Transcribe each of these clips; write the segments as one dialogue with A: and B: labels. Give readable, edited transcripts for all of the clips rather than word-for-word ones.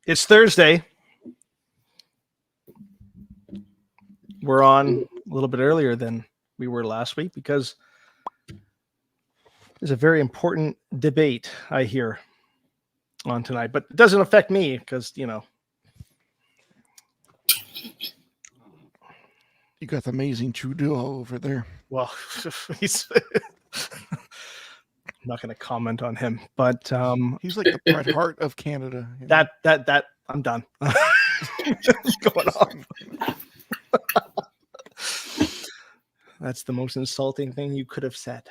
A: It's Thursday. We're on a little bit earlier than we were last week because there's a very important debate I hear on tonight, but it doesn't affect me because, you know.
B: You got the amazing Trudeau over there.
A: Well, he's... I'm not going to comment on him, but
B: he's like the Bret Hart of Canada.
A: You know? That I'm done. What's going on? That's the most insulting thing you could have said.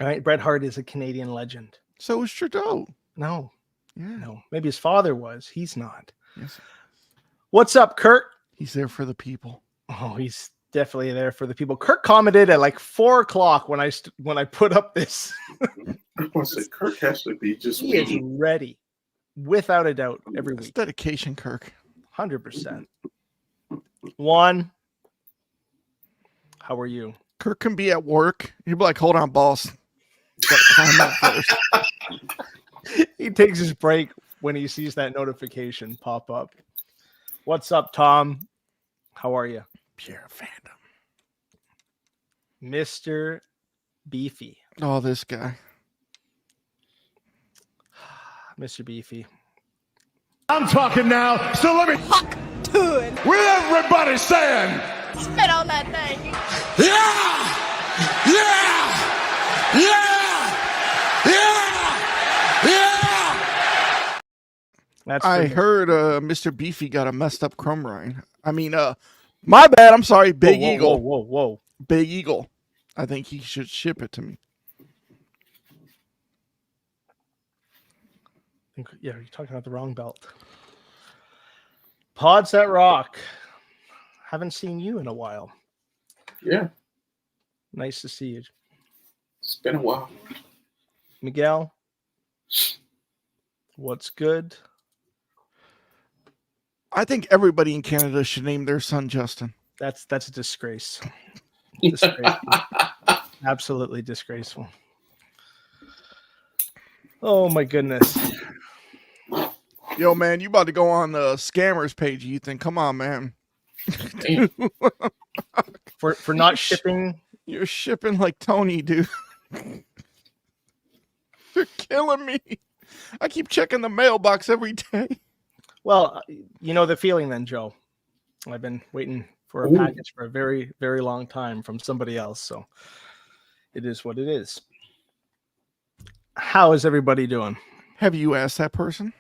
A: All right, Bret Hart is a Canadian legend.
B: So is Trudeau.
A: No,
B: yeah,
A: no. Maybe his father was. He's not.
B: Yes.
A: What's up, Kurt?
B: He's there for the people.
A: Oh, he's definitely there for the people. Kurt commented at like 4 o'clock when I put up this.
C: I want to say Kirk has to be just.
A: He is ready, without a doubt, every week.
B: Dedication, Kirk.
A: 100%. One. How are you?
B: Kirk can be at work. He'd be like, "Hold on, boss." Time out first.
A: He takes his break when he sees that notification pop up. What's up, Tom? How are you?
B: Pure fandom.
A: Mr. Beefy.
B: Oh, this guy.
A: Mr. Beefy.
D: I'm talking now, so let me
E: talk to it.
D: With everybody saying,
E: spit on that thing.
D: Yeah! Yeah! Yeah! Yeah!
A: That's
B: I heard Mr. Beefy got a messed up crumb rind. I mean, my bad. I'm sorry. Big Eagle.
A: Whoa.
B: Big Eagle. I think he should ship it to me.
A: Yeah, you're talking about the wrong belt. Pods that rock. Haven't seen you in a while.
C: Yeah.
A: Nice to see you.
C: It's been a while.
A: Miguel, what's good?
B: I think everybody in Canada should name their son Justin.
A: That's a disgrace. Disgraceful. Absolutely disgraceful. Oh my goodness.
B: Yo, man, you about to go on the scammers page, Ethan. Come on, man.
A: for not shipping.
B: You're shipping like Tony, dude. You're killing me. I keep checking the mailbox every day.
A: Well, you know the feeling then, Joe. I've been waiting for a package for a very, very long time from somebody else. So it is what it is. How is everybody doing?
B: Have you asked that person?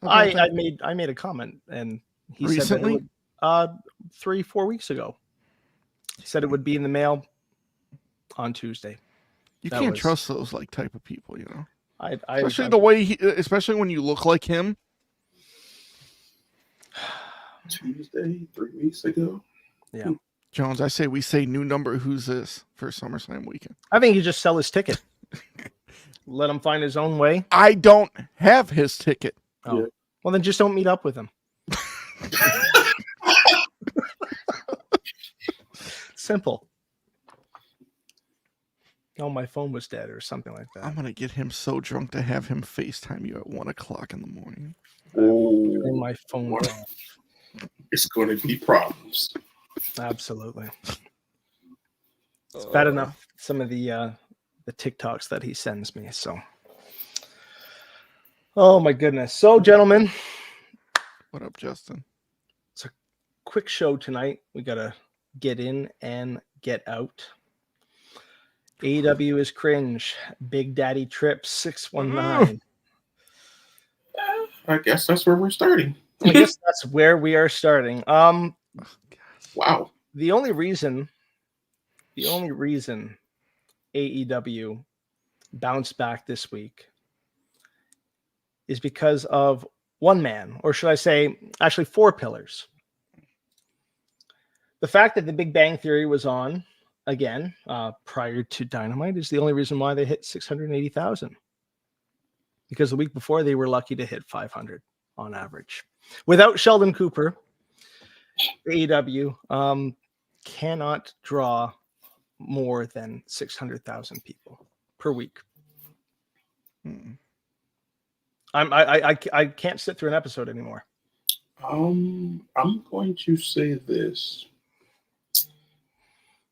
A: I made a comment, and he
B: recently
A: said 3-4 weeks ago. He said it would be in the mail on Tuesday.
B: You can't trust those like type of people, you know.
A: Especially
B: the way especially when you look like him.
C: Tuesday, 3 weeks ago.
A: Yeah.
B: Jones, I say we say new number. Who's this for SummerSlam weekend?
A: I think you just sell his ticket. Let him find his own way.
B: I don't have his ticket.
A: Oh. Yeah. Well, then just don't meet up with him. Simple. Oh, my phone was dead or something like that.
B: I'm going to get him so drunk to have him FaceTime you at 1 o'clock in the morning.
A: Turn my phone off.
C: It's going to be problems.
A: Absolutely. It's bad enough, some of the TikToks that he sends me. So, oh my goodness. So, gentlemen,
B: what up, Justin?
A: It's a quick show tonight. We gotta get in and get out. AEW is cringe. Big Daddy Trips 619.
C: I guess that's where we're starting.
A: I guess that's where we are starting.
C: Wow.
A: The only reason AEW bounced back this week is because of one man, or should I say, actually 4 pillars. The fact that the Big Bang Theory was on again prior to Dynamite is the only reason why they hit 680,000. Because the week before they were lucky to hit 500 on average. Without Sheldon Cooper, AEW cannot draw more than 600,000 people per week. I can't sit through an episode anymore.
C: I'm going to say this.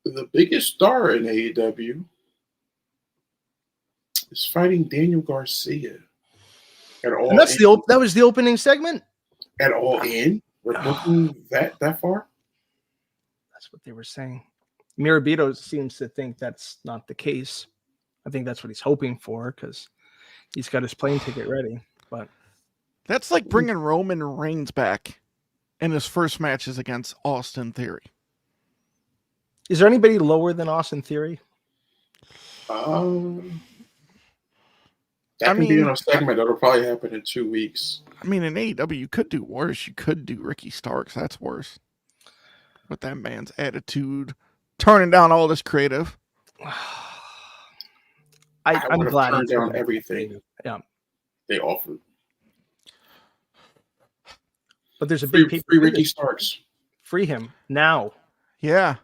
C: The biggest star in AEW is fighting Daniel Garcia.
A: And that's that was the opening segment.
C: At All In? We're booking that far?
A: That's what they were saying. Mirabito seems to think that's not the case. I think that's what he's hoping for because he's got his plane ticket ready. But
B: that's like bringing Roman Reigns back, and his first match is against Austin Theory.
A: Is there anybody lower than Austin Theory?
C: That can be in a segment that'll probably happen in 2 weeks.
B: I mean, in AEW, you could do worse. You could do Ricky Starks. That's worse. With that man's attitude, turning down all this creative.
C: I'm
A: glad
C: turned down everything.
A: Yeah,
C: they offered.
A: But there's a
C: free
A: big
C: Ricky Starks.
A: Free him now.
B: Yeah,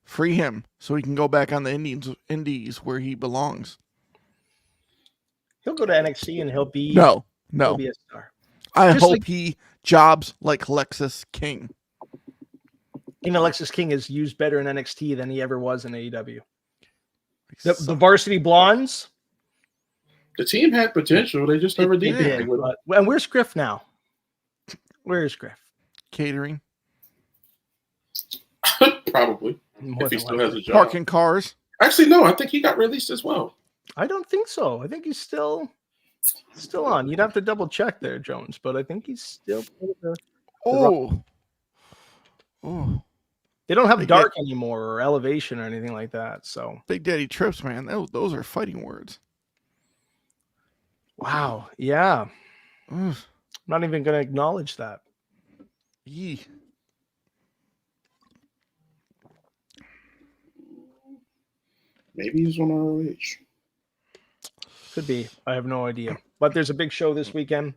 B: free him so he can go back on the indies where he belongs.
A: He'll go to NXT and he'll be
B: no.
A: He'll be a star.
B: I hope he jobs like Lexus King.
A: Alexis King is used better in NXT than he ever was in AEW. The Varsity Blondes.
C: The team had potential. They just never did anything with it.
A: And where's Griff now? Where is Griff?
B: Catering.
C: Probably. If he still has a job.
B: Parking cars.
C: Actually, no. I think he got released as well.
A: I don't think so. I think he's still on. You'd have to double check there, Jones, but I think he's still.
B: Oh.
A: They don't have dark anymore or elevation or anything like that. So
B: Big Daddy Trips, man. Those are fighting words.
A: Wow. Yeah. I'm not even going to acknowledge that.
B: Yee.
C: Maybe he's on ROH.
A: Could be. I have no idea. But there's a big show this weekend.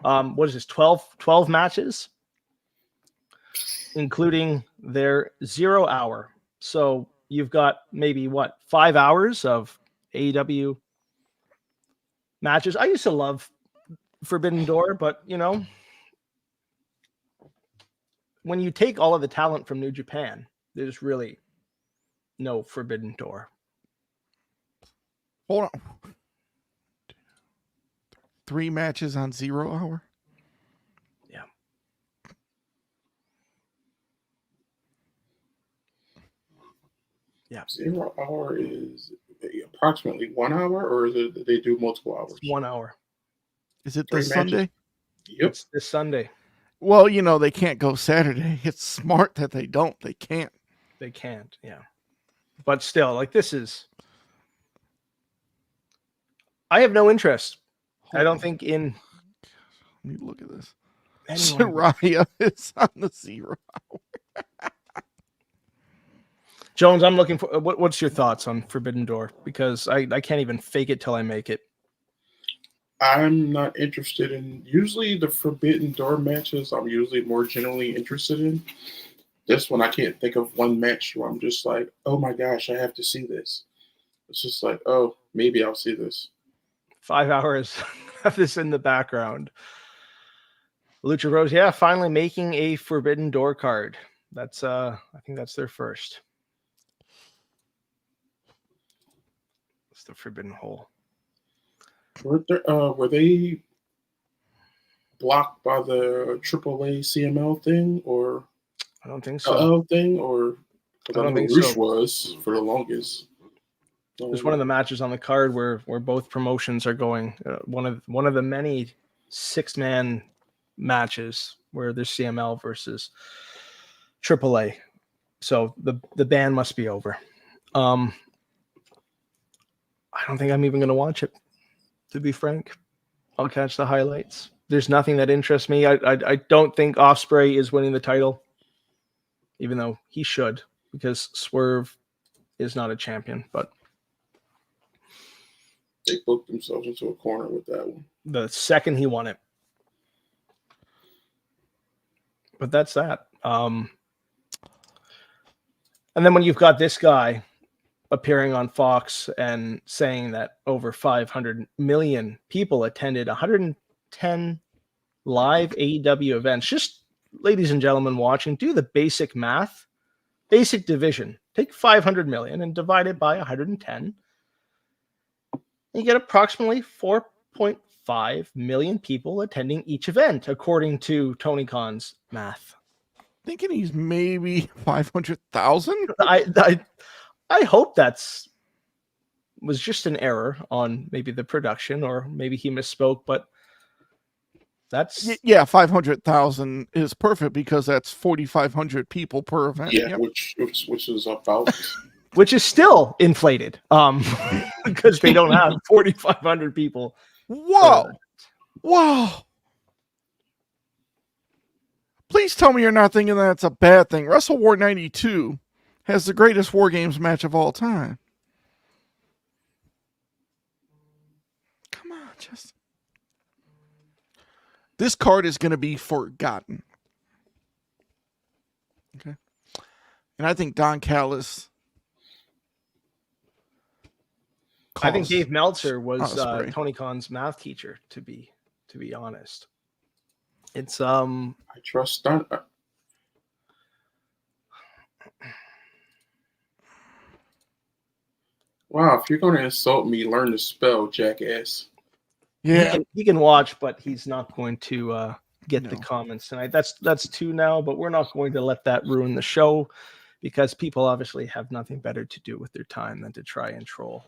A: What is this? 12 matches, including their 0 hour. So you've got maybe 5 hours of AEW matches. I used to love Forbidden Door, but when you take all of the talent from New Japan, there's really no Forbidden Door.
B: Hold on. 3 matches on 0 hour?
A: Yeah. Yeah.
C: 0 hour is approximately 1 hour, or is it they do multiple hours?
A: It's 1 hour.
B: Is it this Sunday?
C: Yep.
A: It's this Sunday.
B: Well, they can't go Saturday. It's smart that they don't. They can't.
A: They can't, yeah. But still, this is... I have no interest. I don't think in...
B: Let me look at this.
A: Anyone.
B: Soraya is on the 0 hour.
A: Jones, I'm looking for... What's your thoughts on Forbidden Door? Because I can't even fake it till I make it.
C: I'm not interested in... Usually the Forbidden Door matches, I'm usually more generally interested in. This one, I can't think of one match where I'm just like, oh my gosh, I have to see this. It's just like, oh, maybe I'll see this.
A: 5 hours of this in the background. Lucha Bros, finally making a Forbidden Door card. That's I think that's their first. It's the Forbidden Hole.
C: Were they blocked by the AAA CML thing, or
A: I don't think so.
C: Thing, or
A: I don't think
C: Roosh
A: so.
C: Was for the longest.
A: There's one of the matches on the card where both promotions are going. One of the many 6-man matches where there's CML versus AAA. So the ban must be over. I don't think I'm even going to watch it, to be frank. I'll catch the highlights. There's nothing that interests me. I don't think Ospreay is winning the title, even though he should, because Swerve is not a champion, but
C: they booked themselves into a corner with that one.
A: The second he won it. But that's that. And then when you've got this guy appearing on Fox and saying that over 500 million people attended 100 110 live AEW events. Just ladies and gentlemen watching, do the basic math, basic division. Take 500 million and divide it by 110. You get approximately 4.5 million people attending each event, according to Tony Khan's math.
B: Thinking he's maybe 500,000.
A: I hope was just an error on maybe the production, or maybe he misspoke, but that's
B: Yeah, 500,000 is perfect because that's 4,500 people per event.
C: Yeah,
B: Yep.
C: which is about.
A: which is still inflated, because they don't have 4,500 people.
B: Whoa. Whoa. Please tell me you're not thinking that's a bad thing. Wrestle War 92 has the greatest War Games match of all time. Come on, just. This card is going to be forgotten. Okay. And I think Don Callis.
A: I think Dave Meltzer was
B: Osprey.
A: Tony Khan's math teacher, to be honest. It's
C: I trust Don. Wow, if you're going to insult me, learn to spell, jackass.
B: Yeah.
A: he can watch, but he's not going to get the
B: No.
A: comments tonight. That's 2 now, but we're not going to let that ruin the show, because people obviously have nothing better to do with their time than to try and troll.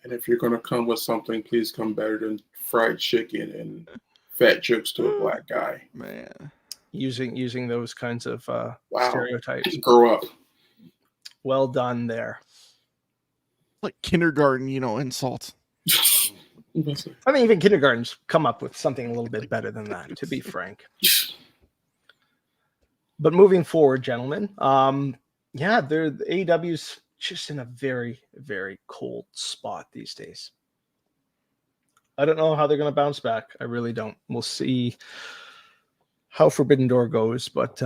C: And if you're going to come with something, please come better than fried chicken and fat jokes to a black guy.
B: Man.
A: Using those kinds of
C: Wow.
A: stereotypes.
C: Grow up.
A: Well done there.
B: Like kindergarten, insults.
A: I mean, even kindergartens come up with something a little bit better than that, to be frank. But moving forward, gentlemen, the AEW's just in a very, very cold spot these days. I don't know how they're going to bounce back. I really don't. We'll see how Forbidden Door goes, but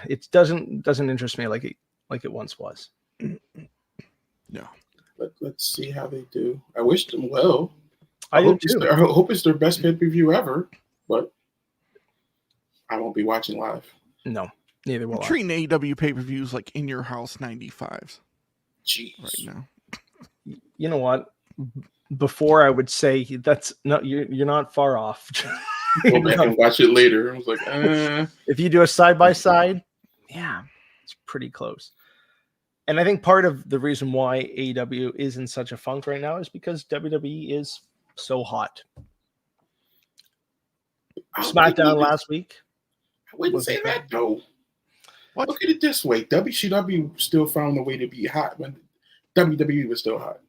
A: it doesn't interest me like it once was.
B: No.
C: But let's see how they do. I wish them well.
A: I
C: hope
A: do
C: it's their best pay-per-view ever, but I won't be watching live.
A: No, neither will
B: I'm
A: I.
B: treating AEW pay-per-views like in your house 95s
C: Jeez.
B: right now.
A: You know what? Before I would say you're not far off.
C: Go back and watch it later. I was like,
A: If you do a side-by-side, yeah, it's pretty close. And I think part of the reason why AEW is in such a funk right now is because WWE is so hot. SmackDown last week.
C: I wouldn't say that though.
B: What?
C: Look at it this way: WCW still found a way to be hot when WWE was still hot.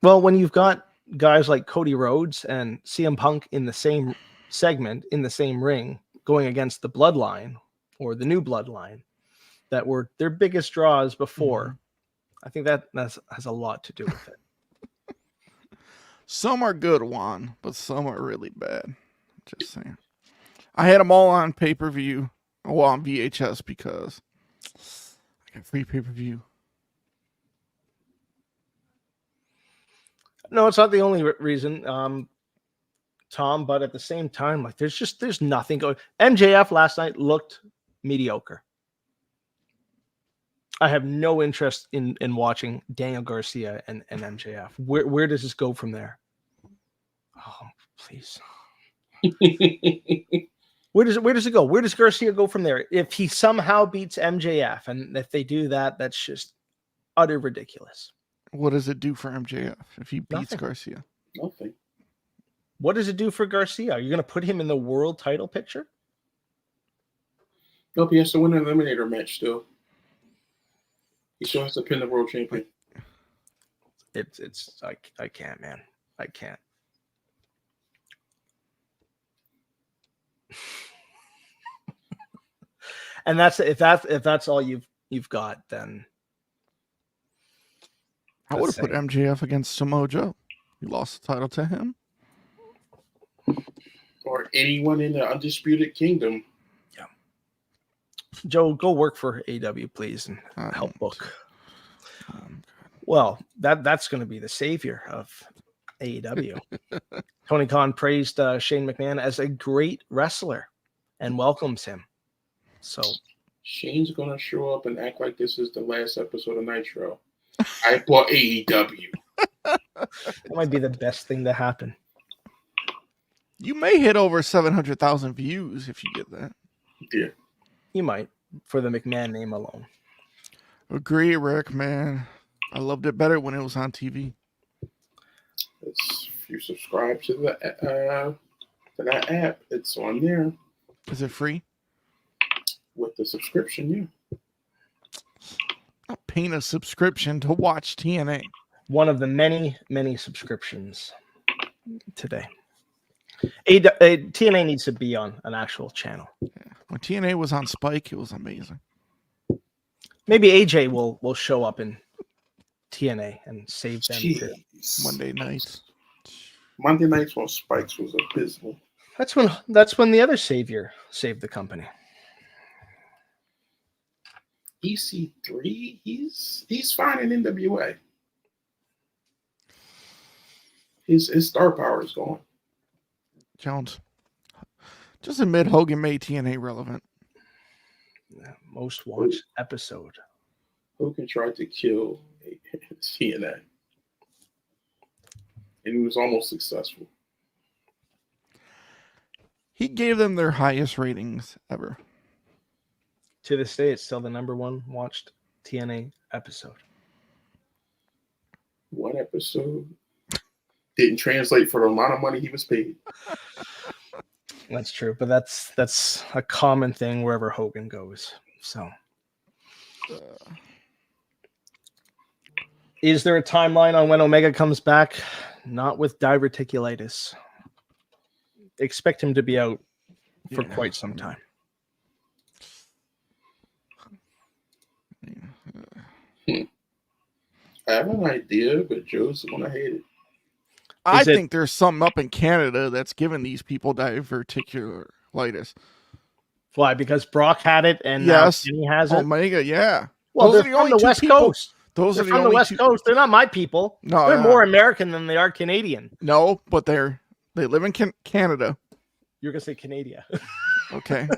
A: Well, when you've got guys like Cody Rhodes and CM Punk in the same segment, in the same ring, going against the Bloodline or the New Bloodline, that were their biggest draws before, I think that has a lot to do with it.
B: Some are good, Juan, but some are really bad. Just saying. I had them all on pay-per-view, on VHS, because I got free pay-per-view.
A: No, it's not the only reason, Tom, but at the same time, like there's nothing going. MJF last night looked mediocre. I have no interest in watching Daniel Garcia and MJF. Where does this go from there? Oh, please. Where does it go? Where does Garcia go from there? If he somehow beats MJF, and if they do that, that's just utter ridiculous.
B: What does it do for MJF if he beats
A: Nothing.
B: Garcia?
C: Nothing.
A: What does it do for Garcia? Are you going to put him in the world title picture?
C: Nope, he has to win an eliminator match still. He still has to pin the world champion.
A: It's I can't, man. I can't. And that's if that's all you've got, then
B: I would have put MJF against Samoa Joe. You lost the title to him.
C: Or anyone in the Undisputed Kingdom.
A: Joe, go work for AW, please, and help book.
B: God.
A: Well, that's going to be the savior of AEW. Tony Khan praised Shane McMahon as a great wrestler and welcomes him. So
C: Shane's gonna show up and act like this is the last episode of Nitro. I bought AEW.
A: that might be the best thing to happen.
B: You may hit over 700,000 views if you get that.
C: Yeah.
A: You might, for the McMahon name alone.
B: Agree, Rick, man. I loved it better when it was on TV.
C: If you subscribe to that app, it's on there
B: Is it free?
C: with the subscription. Yeah.
B: Not paying a subscription to watch TNA.
A: One of the many, many subscriptions today. TNA needs to be on an actual channel.
B: Yeah. When TNA was on Spike, it was amazing.
A: Maybe AJ will show up in TNA and save them too.
C: Jeez.
B: Monday nights.
C: Monday nights on Spikes was abysmal.
A: That's when the other savior saved the company.
C: EC3, he's fine in NWA. His star power is gone.
B: Jones. Just admit Hogan made TNA relevant.
A: Most watched episode.
C: Hogan tried to kill TNA. And he was almost successful.
B: He gave them their highest ratings ever.
A: To this day, it's still the number one watched TNA episode.
C: One episode didn't translate for the amount of money he was paid.
A: That's true, but that's a common thing wherever Hogan goes. So, is there a timeline on when Omega comes back? Not with diverticulitis. Expect him to be out for quite some time.
C: I have an idea, but Joe's gonna hate it.
B: I think there's something up in Canada that's giving these people diverticulitis.
A: Why? Because Brock had it and now
B: Yes,
A: Kenny has it.
B: Omega, yeah.
A: Well,
B: Those
A: they're
B: are the
A: from
B: only
A: the
B: two
A: West
B: people.
A: Coast.
B: Those
A: They're
B: are the
A: from the
B: only
A: West
B: two.
A: Coast. They're not my people.
B: No,
A: They're more American than they are Canadian.
B: No, but they live in Canada.
A: You're gonna say Canada.
B: Okay,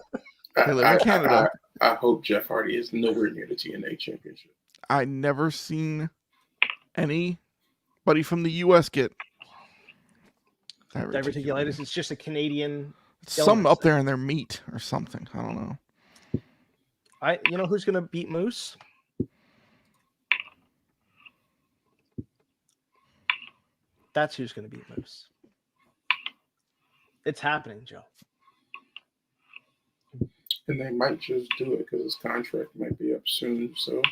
B: they live in Canada.
C: I hope Jeff Hardy is nowhere near the TNA championship.
B: I never seen anybody from the U.S. get
A: Diverticulitis. It's just a Canadian.
B: Something up there in their meat or something. I don't know.
A: You know who's gonna beat Moose? That's who's gonna beat Moose. It's happening, Joe.
C: And they might just do it because his contract might be up soon. So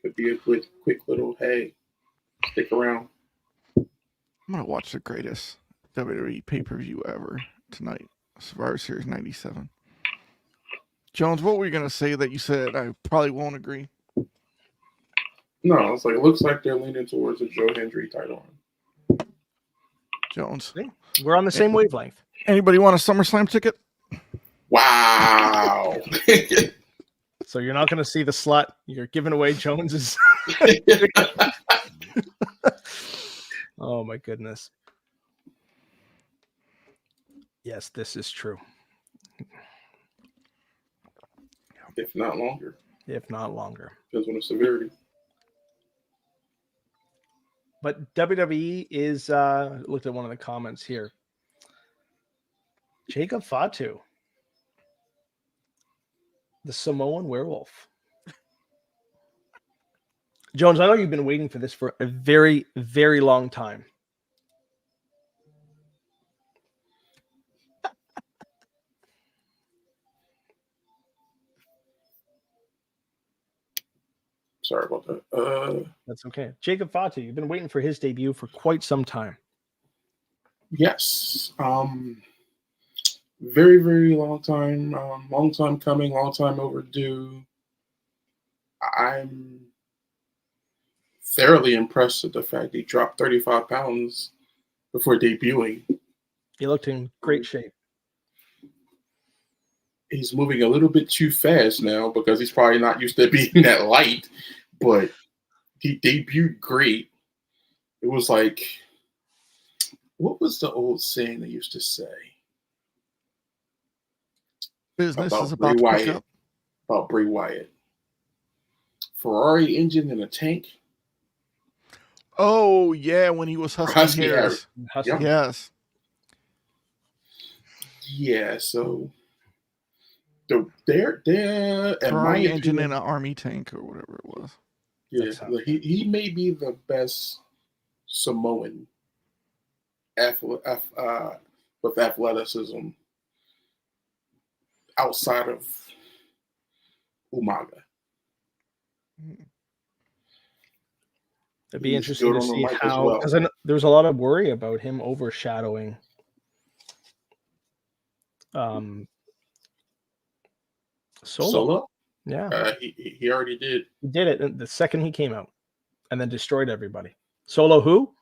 C: could be a quick little, hey, stick around.
B: I'm gonna watch the greatest WWE pay-per-view ever tonight. Survivor Series 97. Jones, what were you gonna say that you said I probably won't agree?
C: No, it's like it looks like they're leaning towards a Joe Hendry title.
B: Jones.
A: We're on the same wavelength.
B: Anybody want a SummerSlam ticket?
C: Wow.
A: So you're not gonna see the slut. You're giving away Jones's. Oh my goodness. Yes, this is true.
C: If not longer.
A: If not longer.
C: Depends on the severity.
A: But WWE is looked at one of the comments here. Jacob Fatu, the Samoan werewolf. Jones, I know you've been waiting for this for a very, very long time.
C: Sorry about that.
A: That's okay. Jacob Fatu, you've been waiting for his debut for quite some time.
C: Yes. Very, very long time. Long time coming, long time overdue. I'm thoroughly impressed with the fact he dropped 35 pounds before debuting.
A: He looked in great shape.
C: He's moving a little bit too fast now because he's probably not used to being that light, but he debuted great. It was like What was the old saying they used to say
B: Business is
C: about Bray
B: about to pick
C: Wyatt?
B: up.
C: About Bray Wyatt. Ferrari engine in a tank.
B: Oh yeah, when he was Husky Harris.
A: Husky.
C: Yep.
B: Yes.
C: Yeah, so they're in my
B: Ferrari engine
C: opinion,
B: in an army tank or whatever it was.
C: yeah,
A: That sounds
C: like, he may be the best Samoan with athleticism outside of Umaga.
A: It'd be
C: He's
A: interesting
C: good
A: to
C: on the
A: see
C: mic as
A: how,
C: well.
A: because there was a lot of worry about him overshadowing Solo. Yeah,
C: He already did.
A: he did it the second he came out, and then destroyed everybody. Solo who?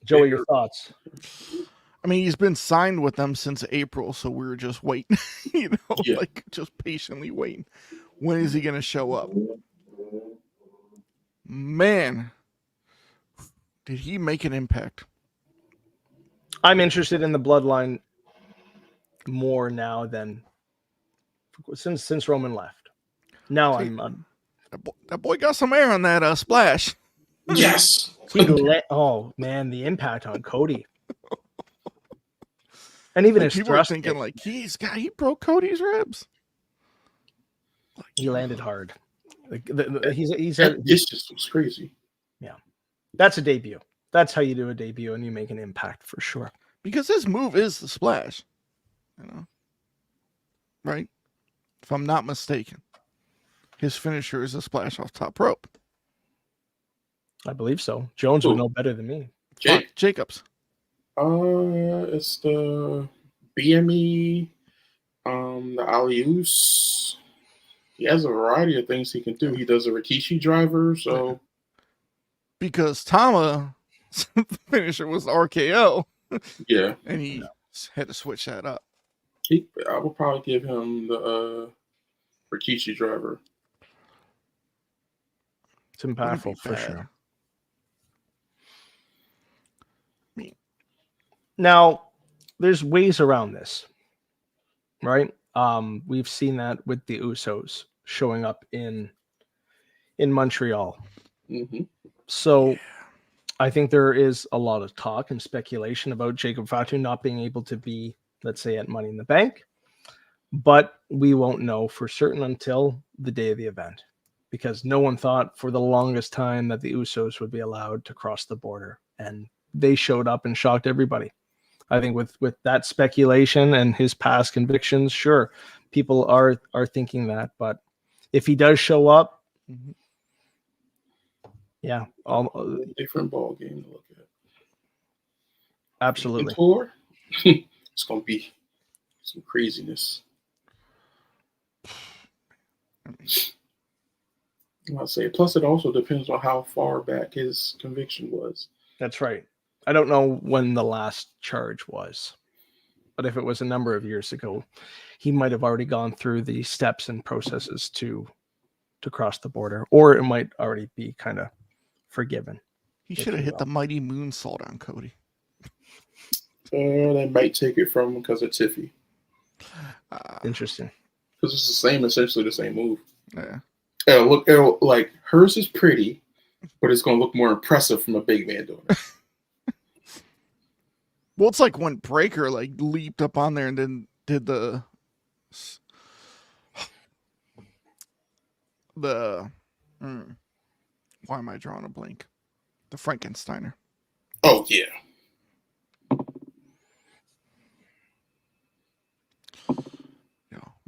A: Joey, your thoughts?
B: I mean, he's been signed with them since April, so we were just waiting,
C: Yeah.
B: like just patiently waiting. When is he going to show up? Man, did he make an impact?
A: I'm interested in the bloodline more now than since Roman left. Now
B: See,
A: I'm
B: that boy got some air on that splash.
C: Yes.
A: oh man, the impact on Cody. And even
B: Like,
A: his
B: people are
A: thrust
B: thinking
A: kick,
B: like he broke Cody's ribs. Like,
A: he landed hard. He's
C: This just was crazy.
A: that's a debut. That's how you do a debut, and you make an impact for sure.
B: because his move is the splash, right? If I'm not mistaken, his finisher is a splash off top rope.
A: I believe so. Jones would know better than me.
C: Jake,
B: Jacobs.
C: it's the BME, the Alius. He has a variety of things he can do. He does a Rikishi driver, so
B: Because Tama's finisher was the RKO,
C: yeah.
B: and he had to switch that up.
C: I would probably give him the Rikishi driver.
A: It's impactful
B: Wouldn't be
A: for
B: bad.
A: sure. Now, there's ways around this, right? We've seen that with the Usos showing up in Montreal.
C: Mm-hmm.
A: So I think there is a lot of talk and speculation about Jacob Fatu not being able to be, let's say, at Money in the Bank, but we won't know for certain until the day of the event, because no one thought for the longest time that the Usos would be allowed to cross the border, and they showed up and shocked everybody. I think with that speculation and his past convictions, sure, people are thinking that, but if he does show up, yeah,
C: Different ball game to look at.
A: absolutely.
C: Tour, it's gonna be some craziness. I'll say. Plus, it also depends on how far back his conviction was.
A: That's right. I don't know when the last charge was, but if it was a number of years ago, he might have already gone through the steps and processes to cross the border, or it might already be kind of forgiven.
B: He
A: if
B: should have
A: you
B: hit
A: will.
B: the mighty moonsault on Cody.
C: They might take it from him because of Tiffy.
A: Interesting.
C: Because it's essentially the same move.
B: Yeah.
C: It'll like hers is pretty, but it's gonna look more impressive from a big man doing it.
B: Well, it's like when Breaker like leaped up on there and then did the why am I drawing a blank? The Frankensteiner.
C: Oh yeah.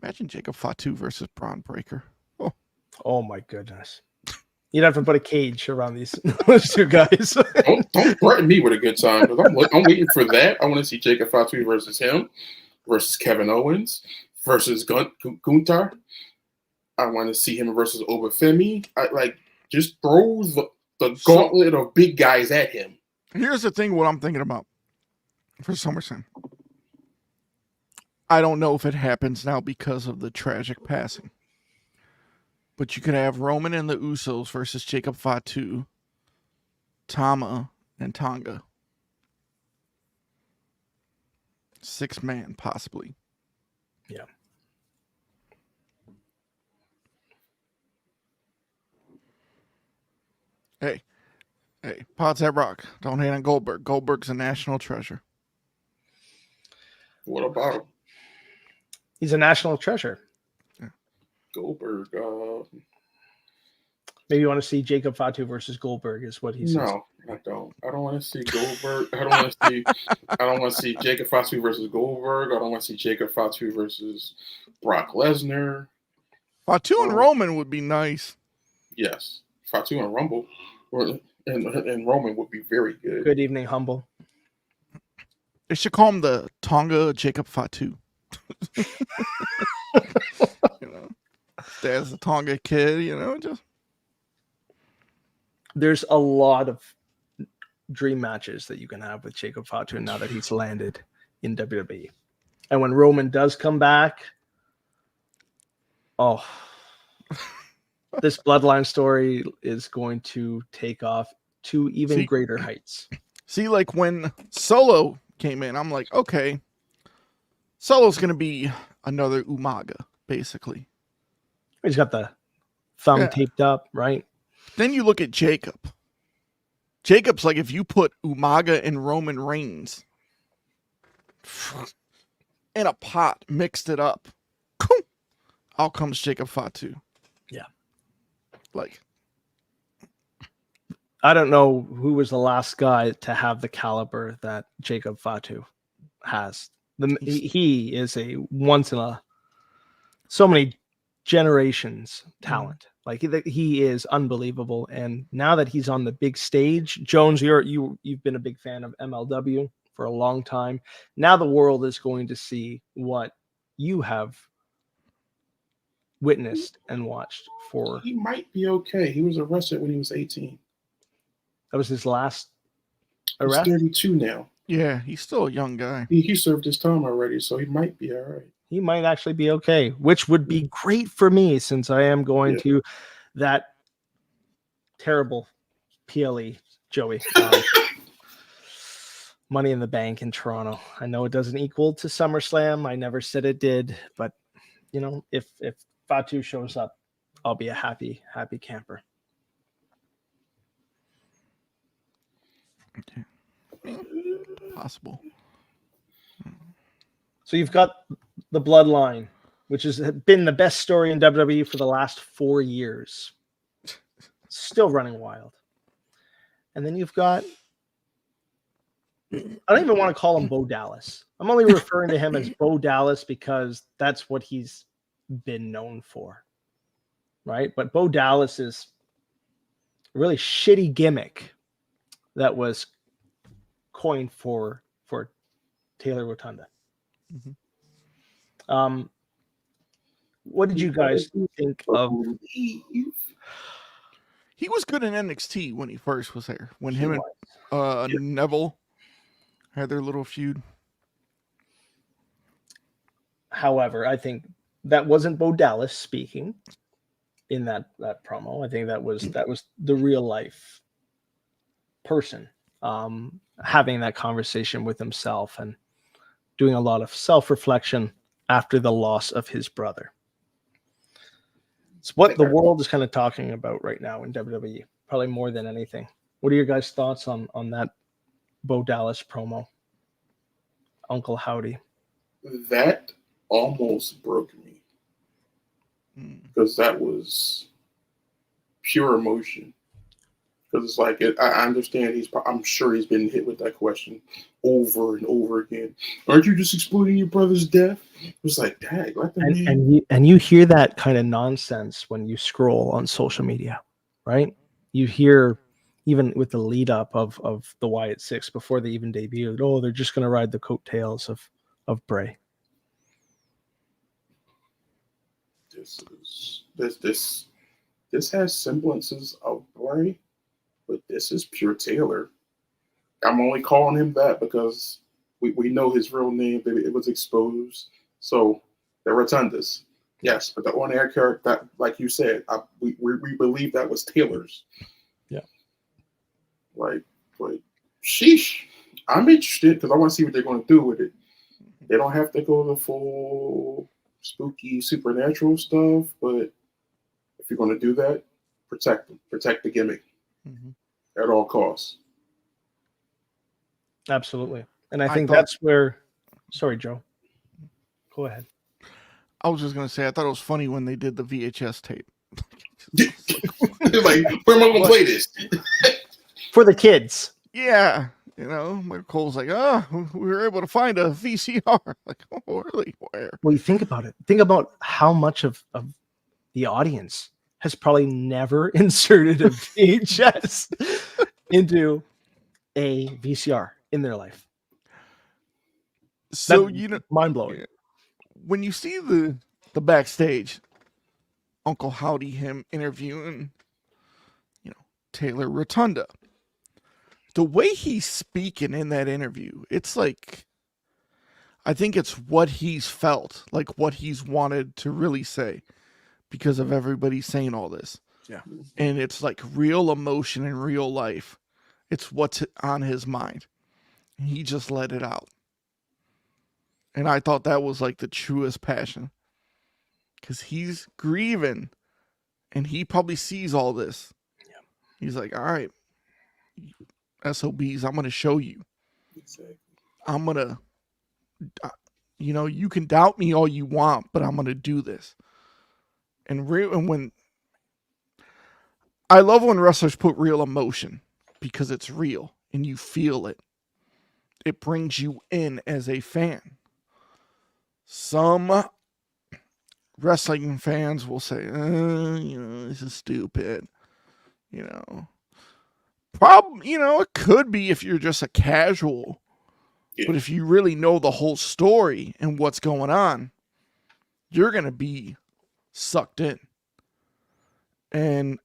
B: Imagine Jacob Fatu versus Braun Breaker.
A: Oh my goodness. You'd have to put a cage around those two guys.
C: Don't threaten me with a good time, because I'm waiting for that. I want to see Jacob Fatu versus him, versus Kevin Owens, versus Gunther. I want to see him versus Obafemi. Just throw the gauntlet of big guys at him.
B: Here's the thing, what I'm thinking about for SummerSlam. I don't know if it happens now because of the tragic passing. But you could have Roman and the Usos versus Jacob Fatu Tama, and Tonga. 6-man, possibly.
A: Yeah.
B: Hey, Pods that rock. Don't hate on Goldberg. Goldberg's a national treasure.
C: What about him?
A: He's a national treasure.
C: Goldberg?
A: Maybe you want to see Jacob Fatu versus Goldberg is what he says.
C: No, I don't. I don't want to see Goldberg. I don't want to see Jacob Fatu versus Goldberg. I don't want to see Jacob Fatu versus Brock Lesnar.
B: Fatu and Roman would be nice.
C: Yes, Fatu and Rumble, and Roman would be very good.
A: Good evening, humble.
B: They should call him the Tonga Jacob Fatu. You know, dad's a Tonga kid. You know, just.
A: There's a lot of dream matches that you can have with Jacob Fatu now that he's landed in WWE. And when Roman does come back, this bloodline story is going to take off to even greater heights.
B: See, like when Solo came in, I'm like, okay, Solo's going to be another Umaga, basically.
A: He's got the thumb taped up, right?
B: Then you look at Jacob. Jacob's like if you put Umaga and Roman Reigns in a pot, mixed it up, out comes Jacob Fatu.
A: Yeah.
B: Like,
A: I don't know who was the last guy to have the caliber that Jacob Fatu has. He is a once in a so many generations talent. Like he is unbelievable. And now that he's on the big stage, Jones, you've been a big fan of MLW for a long time. Now the world is going to see what you have witnessed and watched for.
C: He might be okay. He was arrested when he was 18.
A: That was his last
C: He's
A: arrest.
C: 32 now.
B: yeah, he's still a young guy.
C: He served his time already, so he might be all right.
A: He might actually be okay, which would be great for me since I am going to that terrible PLE, Joey. Money in the Bank in Toronto. I know it doesn't equal to SummerSlam. I never said it did, but you know, if Fatu shows up, I'll be a happy camper.
B: Okay. Possible.
A: So you've got the Bloodline, which has been the best story in WWE for the last 4 years. Still running wild. And then you've got, I don't even want to call him Bo Dallas. I'm only referring to him as Bo Dallas because that's what he's been known for. Right? But Bo Dallas is a really shitty gimmick that was coined for Taylor Rotunda. Mm-hmm. What did you guys think of?
B: He was good in NXT when he first was there. When him and Neville had their little feud.
A: However, I think that wasn't Bo Dallas speaking in that promo. I think that was the real life person having that conversation with himself and doing a lot of self-reflection after the loss of his brother. It's what the world is kind of talking about right now in WWE, probably more than anything. What are your guys' thoughts on that Bo Dallas promo? Uncle Howdy.
C: That almost broke me because that was pure emotion. Because it's like I understand I'm sure he's been hit with that question over and over again. Aren't you just explaining your brother's death? It was like, dang, let the man.
A: And you hear that kind of nonsense when you scroll on social media, right? You hear even with the lead up of the Wyatt Six before they even debuted, oh, they're just going to ride the coattails of Bray.
C: This has semblances of Bray, but this is pure Taylor. I'm only calling him that because we know his real name. It was exposed. So the Rotundas, yes, but the on-air character, that, like you said, we believe that was Taylor's.
A: Yeah.
C: Like, sheesh. I'm interested because I want to see what they're going to do with it. They don't have to go the full spooky supernatural stuff, but if you're going to do that, protect them. Protect the gimmick at all costs.
A: Absolutely. And I
B: I
A: think
B: thought-
A: that's where. Sorry, Joe. Go ahead.
B: I was just gonna say I thought it was funny when they did the VHS tape.
C: They're like, where am I going to play this?
A: For the kids.
B: Yeah, you know, Michael Cole's like, we were able to find a VCR. Like, oh, really? Where?
A: Well, you think about it. Think about how much of the audience has probably never inserted a VHS into a VCR in their life.
B: So
A: That's
B: you know,
A: mind blowing.
B: when you see the backstage, Uncle Howdy him interviewing, you know, Taylor Rotunda. The way he's speaking in that interview, it's like, I think it's what he's felt, like what he's wanted to really say because of everybody saying all this.
A: Yeah.
B: And it's like real emotion in real life. It's what's on his mind. He just let it out. And I thought that was like the truest passion. Because he's grieving and he probably sees all this.
A: Yeah.
B: He's like, all right, SOBs, I'm going to show you.
C: Exactly.
B: I'm going to, you know, you can doubt me all you want, but I'm going to do this. And when I love when wrestlers put real emotion because it's real and you feel it. It brings you in as a fan. Some wrestling fans will say, you know, this is stupid. You know, you know, it could be if you're just a casual.
C: Yeah.
B: But if you really know the whole story and what's going on, you're going to be sucked in. And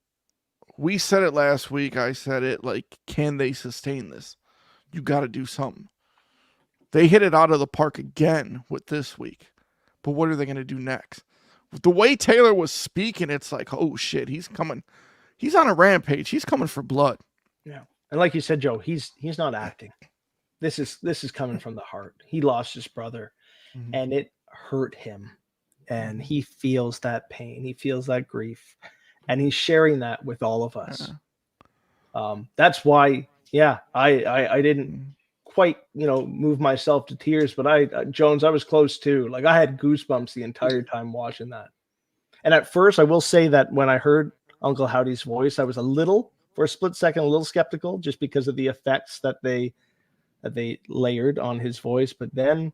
B: we said it last week. I said it like, can they sustain this? You got to do something. They hit it out of the park again with this week. But what are they going to do next? The way Taylor was speaking, it's like, oh shit, he's coming. He's on a rampage. He's coming for blood.
A: Yeah. And like you said, Joe, he's not acting. This is coming from the heart. He lost his brother and it hurt him. And he feels that pain. He feels that grief. And he's sharing that with all of us. That's why, yeah, I didn't quite, you know, move myself to tears, but Jones, I was close too. Like I had goosebumps the entire time watching that. And at first, I will say that when I heard Uncle Howdy's voice, I was for a split second, a little skeptical just because of the effects that they layered on his voice. But then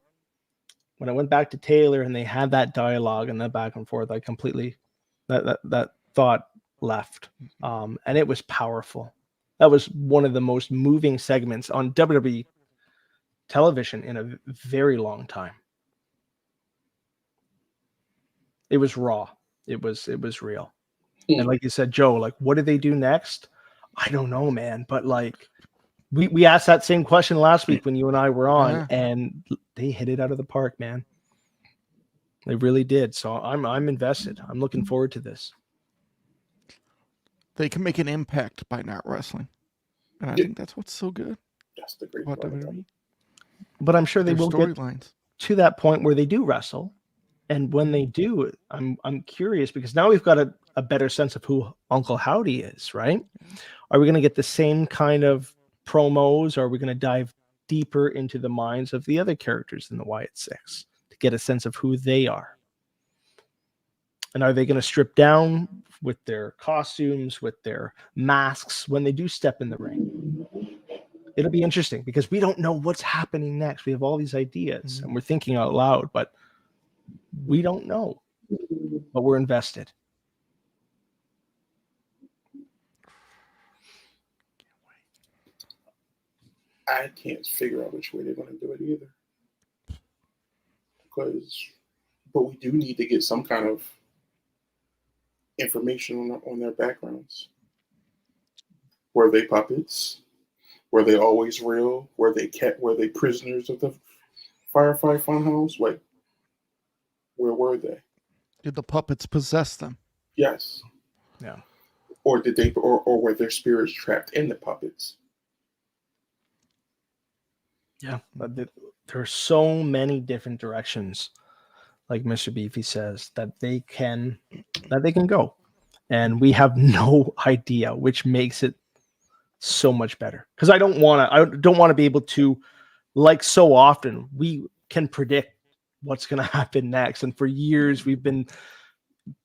A: when I went back to Taylor and they had that dialogue and that back and forth, I completely, that thought left. And it was powerful. That was one of the most moving segments on WWE television in a very long time. It was raw. It was real. And like you said, Joe, like, what do they do next? I don't know, man. But like, we asked that same question last week when you and I were on, and they hit it out of the park, man. They really did. So I'm invested. I'm looking forward to this.
B: They can make an impact by not wrestling. And I think that's what's so good
C: That's the great
B: about
C: part.
B: WWE.
A: But I'm sure they
B: Their
A: will get
B: storylines.
A: to that point where they do wrestle. And when they do, I'm curious because now we've got a better sense of who Uncle Howdy is, right? Are we going to get the same kind of promos, or are we going to dive deeper into the minds of the other characters in the Wyatt Six to get a sense of who they are? And are they going to strip down with their costumes, with their masks when they do step in the ring? It'll be interesting because we don't know what's happening next. We have all these ideas and we're thinking out loud, but we don't know. But we're invested.
C: I can't figure out which way they're going to do it either. But we do need to get some kind of information on their backgrounds. Were they puppets? Were they always real? Were they prisoners of the Firefly Funhouse? Like, where were they?
B: Did the puppets possess them?
C: Yes.
A: Yeah.
C: Or did they? Or were their spirits trapped in the puppets?
A: Yeah, but there are so many different directions, like Mr. Beefy says, that they can go, and we have no idea, which makes it so much better. Because I don't want to be able to, like so often, we can predict what's going to happen next, and for years we've been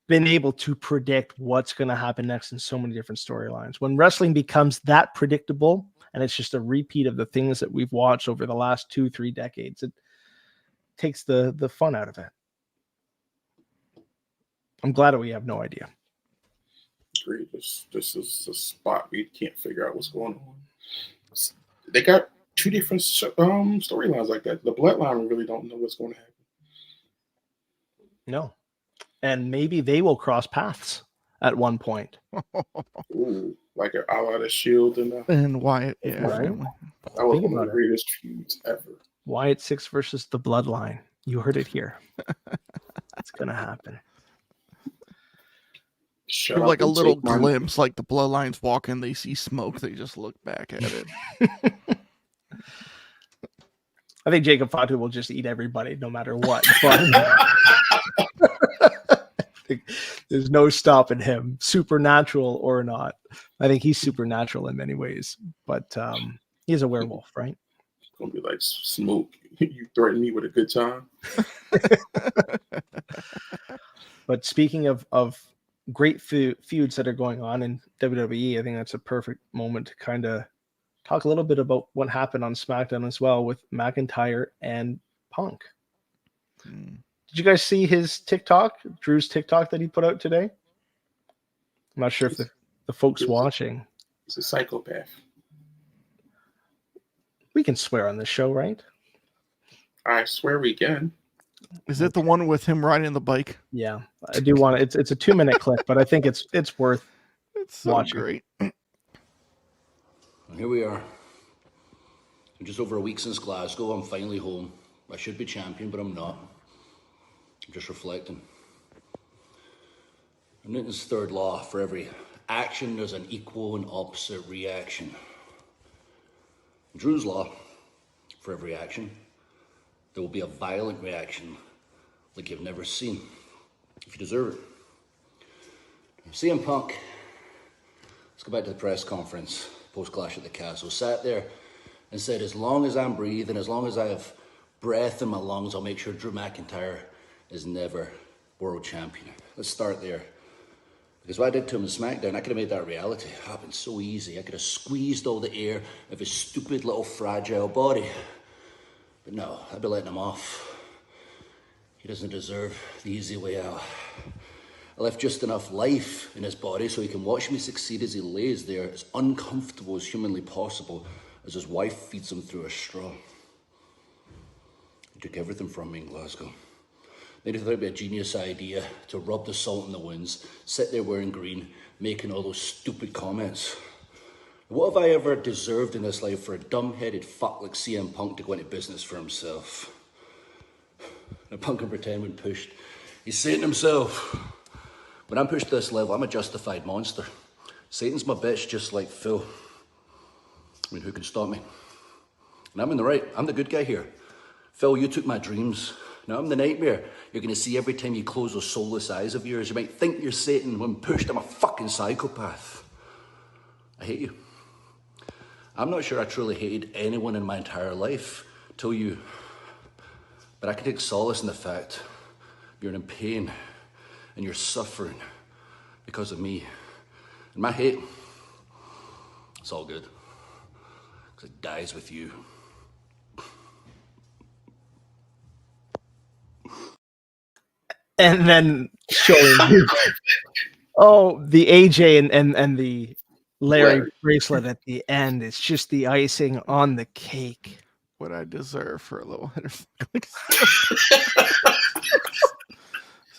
A: able to predict what's going to happen next in so many different storylines. When wrestling becomes that predictable and it's just a repeat of the things that we've watched over the last 2-3 decades, it takes the fun out of it. I'm glad that we have no idea.
C: Agree. This is a spot we can't figure out what's going on. They got two different storylines like that. The bloodline, we really don't know what's going to happen.
A: No. And maybe they will cross paths at one point.
C: Ooh, like a la the Shield
B: And Wyatt, yeah,
A: Right.
B: family.
C: that was
A: Think
C: one of
A: about
C: the
A: it.
C: greatest feuds ever.
A: Wyatt 6 versus the Bloodline. You heard it here. It's going to happen.
C: Shut
B: Give
C: up
B: like a
C: and
B: little
C: take my-
B: glimpse, like the bloodlines walk in, they see smoke, they just look back at it.
A: I think Jacob Fatu will just eat everybody no matter what. But there's no stopping him, supernatural or not. I think he's supernatural in many ways, but he's a werewolf, right?
C: It's gonna be like smoke. You threaten me with a good time.
A: But speaking of great feuds that are going on in WWE, I think that's a perfect moment to kind of talk a little bit about what happened on SmackDown as well with McIntyre and Punk.
B: Mm.
A: Did you guys see his TikTok, Drew's TikTok that he put out today? I'm not sure if the folks watching.
C: He's a psychopath.
A: We can swear on this show, right?
C: I swear we can.
B: Is it the one with him riding the bike?
A: Yeah, I do want it. It's a 2-minute clip, but I think it's worth.
B: It's so
A: Watch it.
B: great.
F: And here we are. Just over a week since Glasgow, I'm finally home. I should be champion, but I'm not. I'm just reflecting. Newton's third law: for every action, there's an equal and opposite reaction. Drew's law: for every action, there will be a violent reaction like you've never seen, if you deserve it. CM Punk, let's go back to the press conference post-Clash at the Castle. Sat there and said, as long as I'm breathing, as long as I have breath in my lungs, I'll make sure Drew McIntyre is never world champion. Let's start there. Because what I did to him in SmackDown, I could have made that a reality. It happened so easy. I could have squeezed all the air of his stupid little fragile body. But no, I'd be letting him off. He doesn't deserve the easy way out. I left just enough life in his body so he can watch me succeed as he lays there, as uncomfortable as humanly possible, as his wife feeds him through a straw. He took everything from me in Glasgow. Made it thought it'd be a genius idea to rub the salt in the wounds, sit there wearing green, making all those stupid comments. What have I ever deserved in this life for a dumb-headed fuck like CM Punk to go into business for himself? Now, Punk can pretend when pushed, he's Satan himself. When I'm pushed to this level, I'm a justified monster. Satan's my bitch, just like Phil. I mean, who can stop me? And I'm in the right. I'm the good guy here. Phil, you took my dreams. Now I'm the nightmare you're going to see every time you close those soulless eyes of yours. You might think you're Satan. When pushed, I'm a fucking psychopath. I hate you. I'm not sure I truly hated anyone in my entire life till you. But I can take solace in the fact you're in pain and you're suffering because of me. And my hate, it's all good. Because it dies with you.
A: And then showing the AJ and the Larry bracelet at the end. It's just the icing on the cake.
B: What I deserve for a little This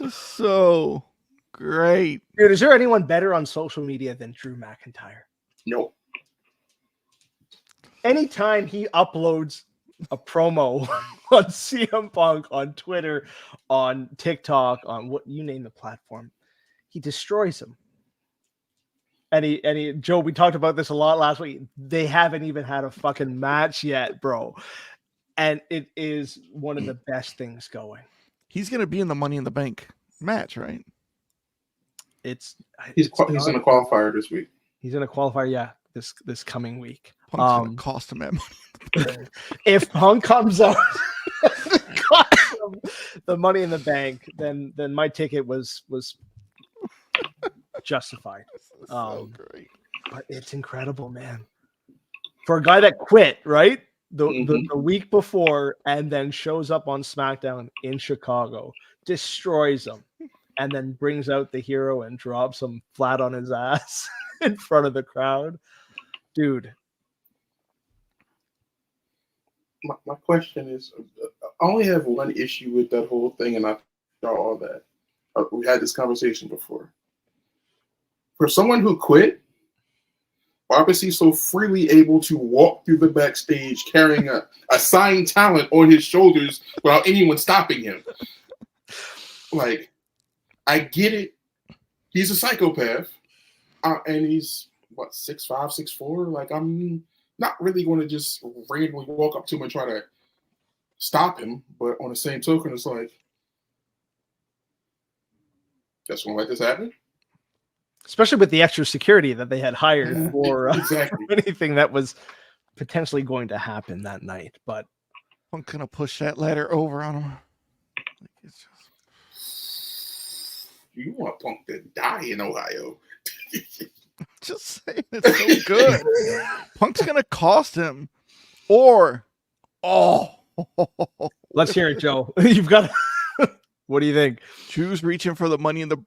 B: is so great.
A: Dude, is there anyone better on social media than Drew McIntyre?
C: Nope.
A: Anytime he uploads a promo on CM Punk, on Twitter, on TikTok, on what you name the platform, he destroys him. And Joe, we talked about this a lot last week. They haven't even had a fucking match yet, bro. And it is one of the best things going.
B: He's going to be in the Money in the Bank match, right?
A: It's
C: He's
A: it's
C: in
A: not-
C: a qualifier this week.
A: He's in a qualifier, yeah, this coming week.
B: Punk's going to cost him that money.
A: If Punk comes out costs him the Money in the Bank, then my ticket was justified.
B: This is so
A: Um,
B: great.
A: But it's incredible, man. For a guy that quit, right? The
C: Mhm.
A: week before and then shows up on SmackDown in Chicago, destroys him, and then brings out the hero and drops him flat on his ass in front of the crowd. Dude,
C: My question is, I only have one issue with that whole thing, and I saw all that. We had this conversation before. For someone who quit, why was he so freely able to walk through the backstage carrying a signed talent on his shoulders without anyone stopping him? Like, I get it. He's a psychopath, and he's what 6'5", 6'4". Like, I'm not really going to just randomly walk up to him and try to stop him. But on the same token, it's like, just going to let this happen?
A: especially with the extra security that they had hired for
C: Exactly.
A: anything that was potentially going to happen that night. But
B: Punk's going to push that ladder over on him. Like, it's just...
C: You want Punk to die in Ohio?
B: Just saying, it's so good. Punk's gonna cost him, or
A: let's hear it, Joe. You've got. What do you think?
B: Drew's reaching for the Money in the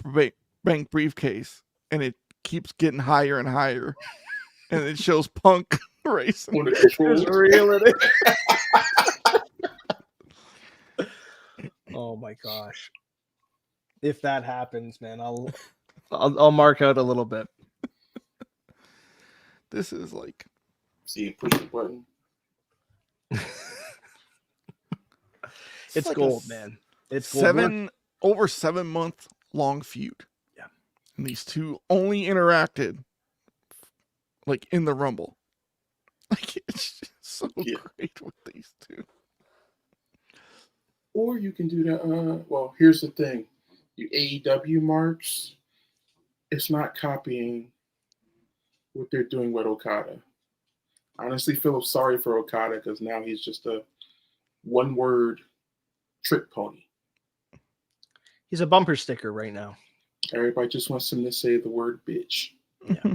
B: Bank briefcase, and it keeps getting higher and higher, and it shows Punk racing.
C: On the controls.
A: Just reel it in. Oh my gosh! If that happens, man, I'll mark out a little bit.
B: This is like
C: See him push the button.
A: It's
B: like
A: gold, man. It's gold.
B: over 7 month long feud.
A: Yeah.
B: And these two only interacted like in the Rumble. Like it's just so great with these two.
C: Or you can do that. Well, here's the thing: you AEW marks. It's not copying what they're doing with Okada. I honestly feel sorry for Okada because now he's just a one-word trick pony.
A: He's a bumper sticker right now.
C: Everybody just wants him to say the word bitch.
A: Yeah.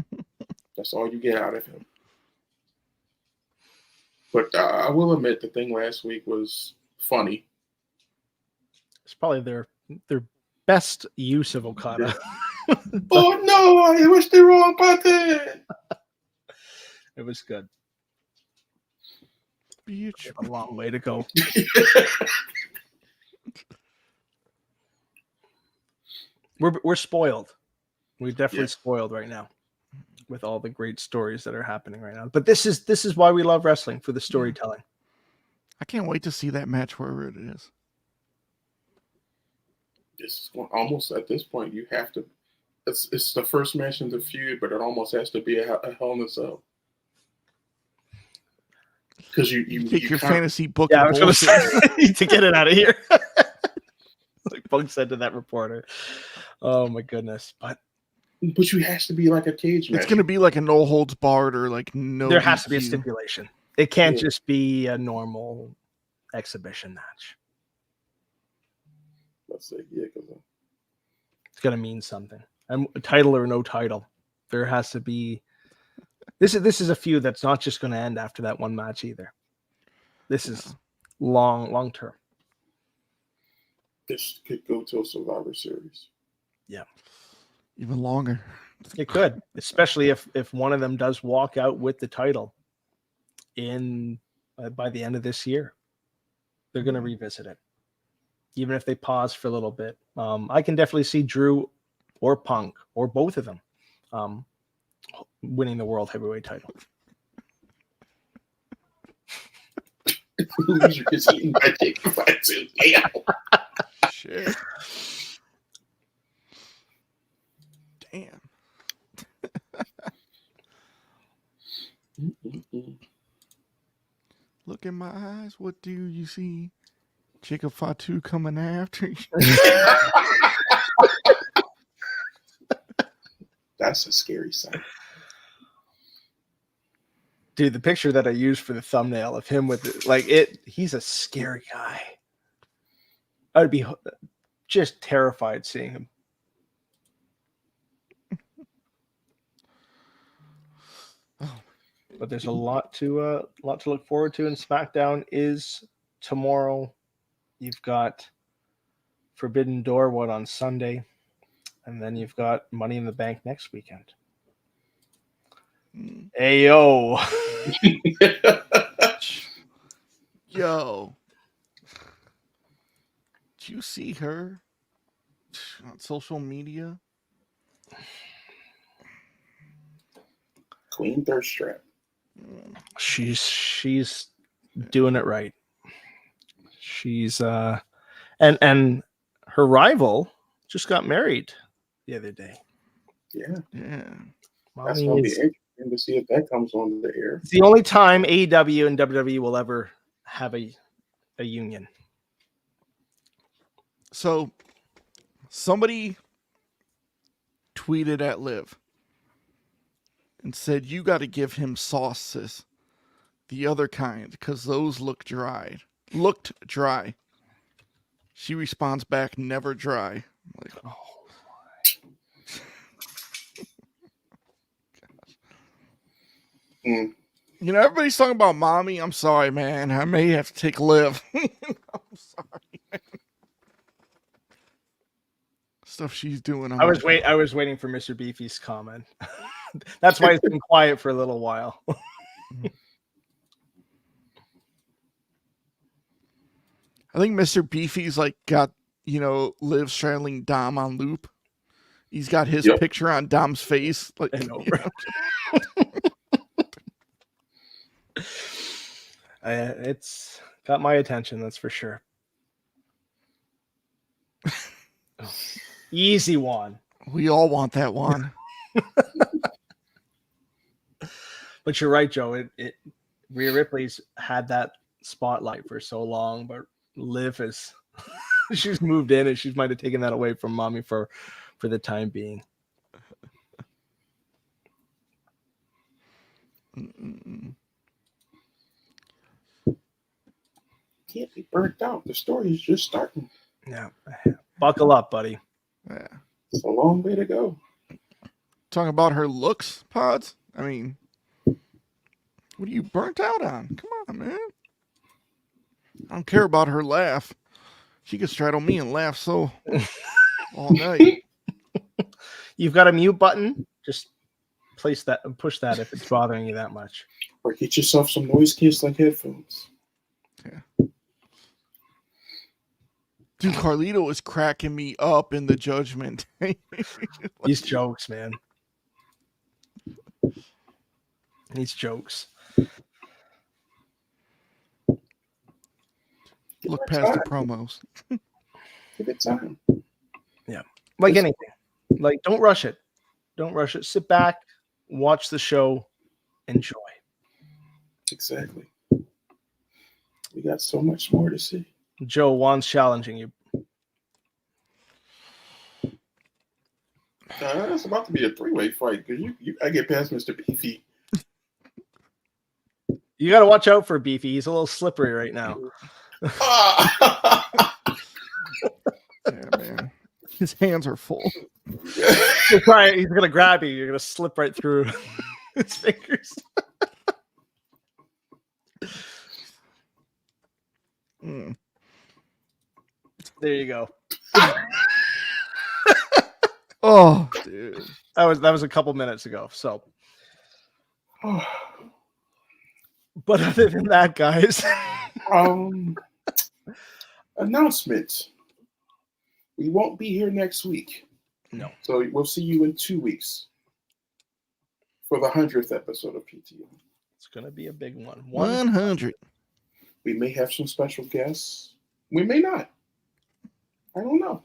C: That's all you get out of him. But I will admit the thing last week was funny.
A: It's probably their best use of Okada.
C: Oh no, I was the wrong button.
A: It was good.
B: Bitch.
A: A long way to go. We're spoiled. We're definitely spoiled right now with all the great stories that are happening right now. But this is why we love wrestling, for the storytelling.
B: I can't wait to see that match wherever it is.
C: It's almost at this point you have to. It's the first match in the feud, but it almost has to be a Hell in a Cell. Because you
B: Take your fantasy book.
A: Yeah, I
B: and
A: was going to
B: bullshit.
A: say to get it out of here. Like Punk said to that reporter. Oh my goodness! But
C: you has to be like a cage match.
B: It's going to be like a no holds barred or like no.
A: there has to be a
B: DQ.
A: stipulation. It can't just be a normal exhibition match.
C: Let's say because
A: It's going to mean something. And title or no title, there has to be. This is a feud that's not just going to end after that one match either. This is long term.
C: this could go to a Survivor Series.
A: Yeah,
B: Even longer.
A: it could, especially if one of them does walk out with the title in by the end of this year. They're going to revisit it, even if they pause for a little bit. I can definitely see Drew or Punk or both of them winning the World Heavyweight title.
C: Loser gets eaten by Jake Fatu. Yeah.
B: Shit. Damn. Look in my eyes. What do you see? Jacob Fatu coming after you.
C: That's a scary sight.
A: Dude, the picture that I used for the thumbnail of him with it, like it, he's a scary guy. I'd be just terrified seeing him. But there's a lot to look forward to, and SmackDown is tomorrow. You've got Forbidden Door on Sunday, and then you've got Money in the Bank next weekend. Hey yo.
B: Yo. Did you see her on social media?
C: Queen Thirst Trap.
A: She's doing it right. She's and her rival just got married the other day.
C: Yeah. That's
A: Mommy
C: going to be
A: is-
C: interesting to see if that comes on the air.
A: It's the only time AEW and WWE will ever have a union.
B: So somebody tweeted at Liv and said, "You got to give him sauce, sis. The other kind, because those looked dry. She responds back, "Never dry." I'm like, oh.
C: Mm.
B: You know, everybody's talking about mommy. I'm sorry, man. I may have to take Liv. I'm sorry, man. Stuff she's doing.
A: I was waiting for Mr. Beefy's comment. That's why it's been quiet for a little while.
B: I think Mr. Beefy's like got, you know, Liv straddling Dom on loop. He's got his picture on Dom's face. Like,
A: I know,
B: you know.
A: It's got my attention, that's for sure. Easy one.
B: We all want that one.
A: But you're right, Joe. It Rhea Ripley's had that spotlight for so long, but Liv is she's moved in and she might have taken that away from mommy for the time being.
C: Can't be burnt out. The story is just starting.
A: Yeah. Buckle up, buddy.
B: Yeah.
C: It's a long way to go.
B: Talking about her looks, Pods. I mean, what are you burnt out on? Come on, man. I don't care about her laugh. She can straddle me and laugh so all night.
A: You've got a mute button. Just push that if it's bothering you that much.
C: Or get yourself some noise canceling headphones.
B: Yeah. Dude, Carlito is cracking me up in the Judgment.
A: These jokes, man. These jokes.
B: Look past the promos.
C: Give it time.
A: Yeah. Like anything. Like, don't rush it. Don't rush it. Sit back, watch the show, enjoy.
C: Exactly. We got so much more to see.
A: Joe, Juan's challenging you.
C: It's about to be a three-way fight because you gotta get past Mr. Beefy.
A: You got to watch out for Beefy. He's a little slippery right now.
B: Yeah, man. His hands are full.
A: He's going to grab you. You're going to slip right through his fingers. There you go.
B: Oh, dude.
A: That was a couple minutes ago. So, but other than that, guys,
C: announcements. We won't be here next week.
A: No.
C: So we'll see you in 2 weeks for the 100th episode of PTM.
A: It's going to be a big one.
B: 100.
C: We may have some special guests. We may not. I don't know.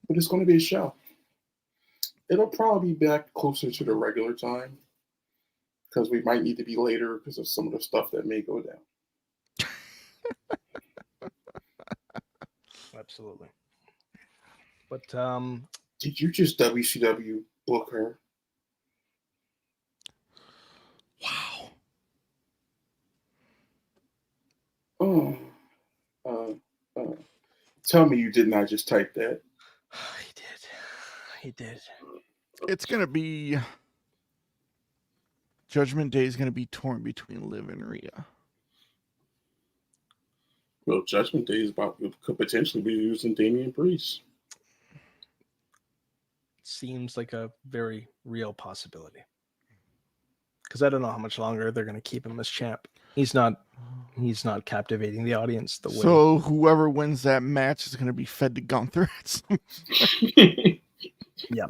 C: But it's going to be a show. It'll probably be back closer to the regular time. because we might need to be later because of some of the stuff that may go down.
A: Absolutely. But
C: Did you just WCW book her?
B: Wow.
C: Oh, tell me you did not just type that.
A: he did. He did.
B: It's going to be... Judgment Day is going to be torn between Liv and Rhea.
C: Well, Judgment Day could potentially be using Damian Priest.
A: Seems like a very real possibility. Because I don't know how much longer they're going to keep him as champ. He's not captivating the audience the way.
B: So whoever wins that match is going to be fed to Gunther.
A: Yeah.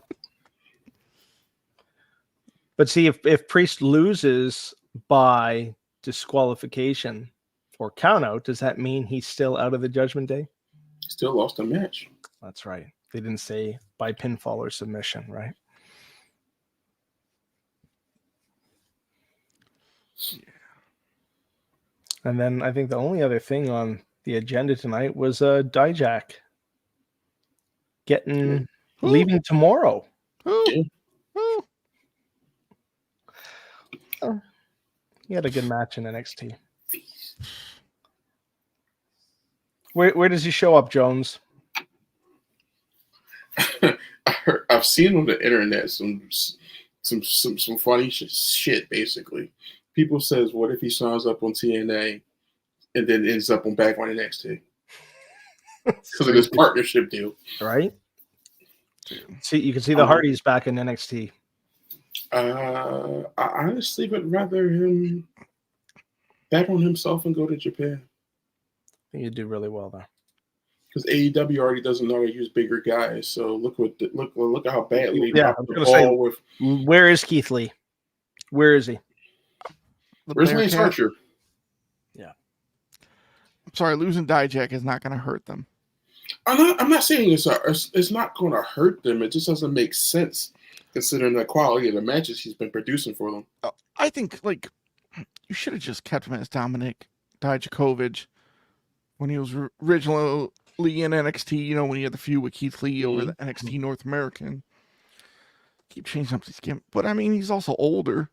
A: But see, if Priest loses by disqualification or countout, does that mean he's still out of the Judgment Day?
C: Still lost a match.
A: That's right. They didn't say by pinfall or submission, right?
B: Yeah.
A: And then I think the only other thing on the agenda tonight was Dijak leaving tomorrow.
B: Who?
A: Oh, he had a good match in NXT. Where does he show up, Jones?
C: I've seen on the internet some funny shit. Basically, people says, "What if he signs up on TNA and then ends up back on NXT because of this partnership deal?"
A: Right. See, you can see the Hardys back in NXT.
C: I honestly would rather him bet on himself and go to Japan.
A: I think he'd do really well there.
C: Because AEW already doesn't know how to use bigger guys. So look at how badly they
A: Yeah,
C: dropped the ball with.
A: Where is Keith Lee? Where is he?
C: Where's Lance Archer?
A: Yeah.
B: I'm sorry, losing Dijak is not going to hurt them.
C: I'm not saying it's not going to hurt them. It just doesn't make sense considering the quality of the matches he's been producing for them.
B: I think you should have just kept him as Dominic Dijakovic when he was originally in NXT. You know, when he had the feud with Keith Lee over the NXT North American. Keep changing up his gimmick, but I mean, he's also older.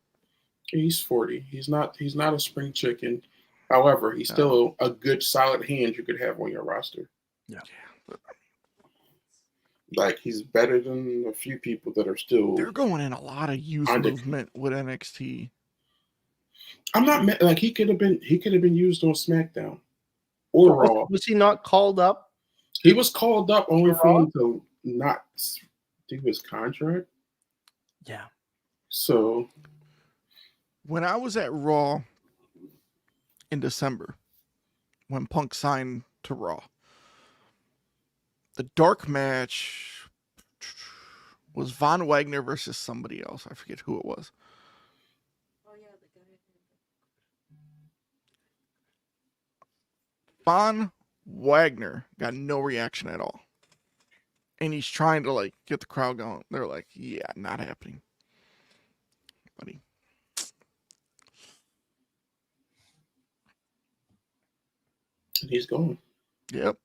C: He's 40. He's not a spring chicken. However, he's still a good, solid hand you could have on your roster.
A: Yeah.
C: Like, he's better than a few people that are still.
B: They're going in a lot of youth movement with NXT.
C: I'm not like he could have been used on SmackDown or Raw.
A: Was he not called up?
C: He was called up only for him to not do his contract.
A: Yeah.
C: So
B: when I was at Raw in December, when Punk signed to Raw, the dark match was Von Wagner versus somebody else. I forget who it was.
E: Oh, yeah, the guy.
B: Von Wagner got no reaction at all. And he's trying to get the crowd going. They're like, yeah, not happening. Buddy.
C: he's gone.
B: Yep.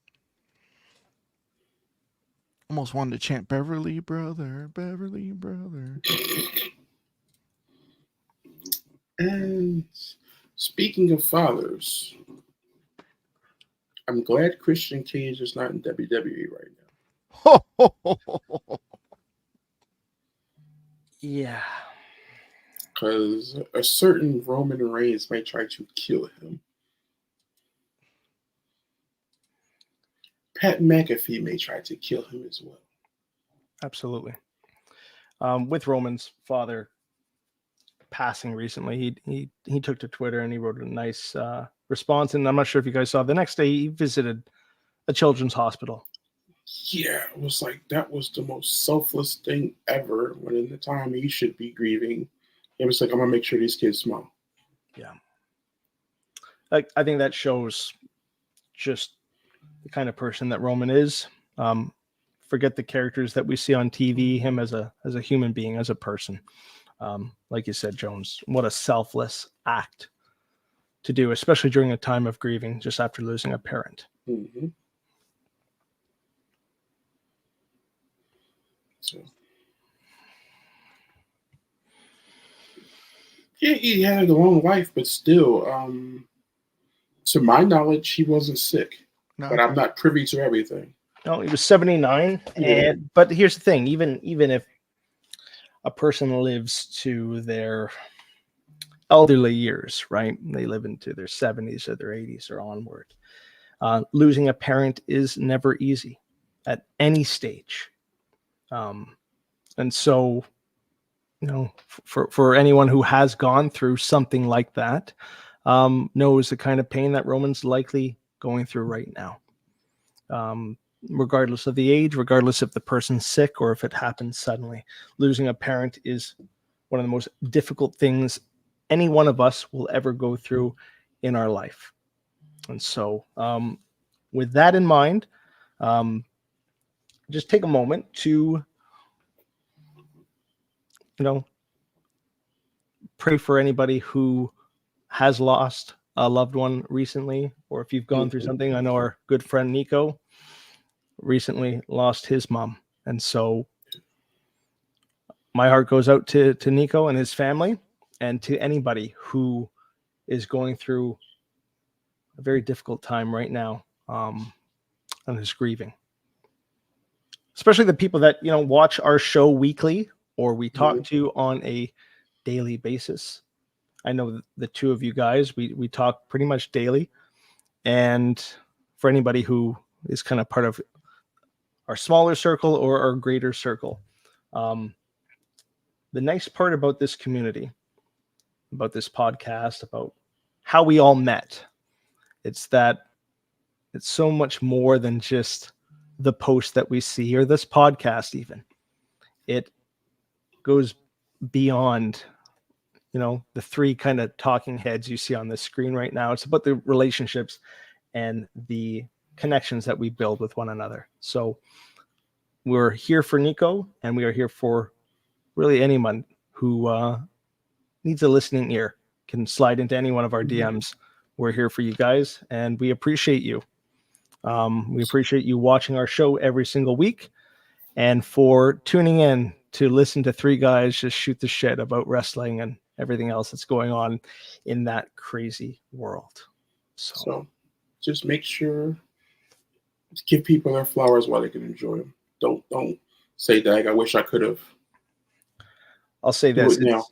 B: Almost wanted to chant Beverly Brother, Beverly Brother.
C: And speaking of fathers, I'm glad Christian Cage is not in WWE right now.
A: Yeah.
C: Because a certain Roman Reigns may try to kill him. Pat McAfee may try to kill him as well.
A: Absolutely. With Roman's father passing recently, he took to Twitter and he wrote a nice response. And I'm not sure if you guys saw, the next day he visited a children's hospital.
C: Yeah, it was like that was the most selfless thing ever. When in the time he should be grieving, it was like, I'm gonna make sure these kids smile.
A: Yeah, I think that shows just the kind of person that Roman is. Forget the characters that we see on TV. Him as a human being, as a person. Like you said, Jones, what a selfless act to do, especially during a time of grieving, just after losing a parent.
C: Mm-hmm. So, yeah, he had a long life, but still, to my knowledge, he wasn't sick.
B: No.
C: But I'm not privy to everything.
A: No, he was 79.
C: Yeah.
A: But here's the thing, even if a person lives to their elderly years, right? They live into their 70s or their 80s or onward. Losing a parent is never easy at any stage. And so, for anyone who has gone through something like that, knows the kind of pain that Roman's likely going through right now. Regardless of the age, regardless if the person's sick or if it happens suddenly, losing a parent is one of the most difficult things any one of us will ever go through in our life. And so, with that in mind, just take a moment to, pray for anybody who has lost a loved one recently, or if you've gone through something. I know our good friend Nico recently lost his mom. And so my heart goes out to Nico and his family, and to anybody who is going through a very difficult time right now, and is grieving. Especially the people that, watch our show weekly or we talk to on a daily basis. I know the two of you guys, we talk pretty much daily. And for anybody who is kind of part of our smaller circle or our greater circle, the nice part about this community, about this podcast, about how we all met, it's that it's so much more than just the post that we see or this podcast even. It goes beyond, the three kind of talking heads you see on the screen right now. It's about the relationships and the connections that we build with one another. So we're here for Nico, and we are here for really anyone who needs a listening ear. Can slide into any one of our DMs. We're here for you guys, and we appreciate you. We appreciate you watching our show every single week, and for tuning in to listen to three guys just shoot the shit about wrestling and everything else that's going on in that crazy world.
C: So just make sure to give people their flowers while they can enjoy them. Don't say, "Dag, I wish I could have."
A: I'll say
C: Do
A: this:
C: it now.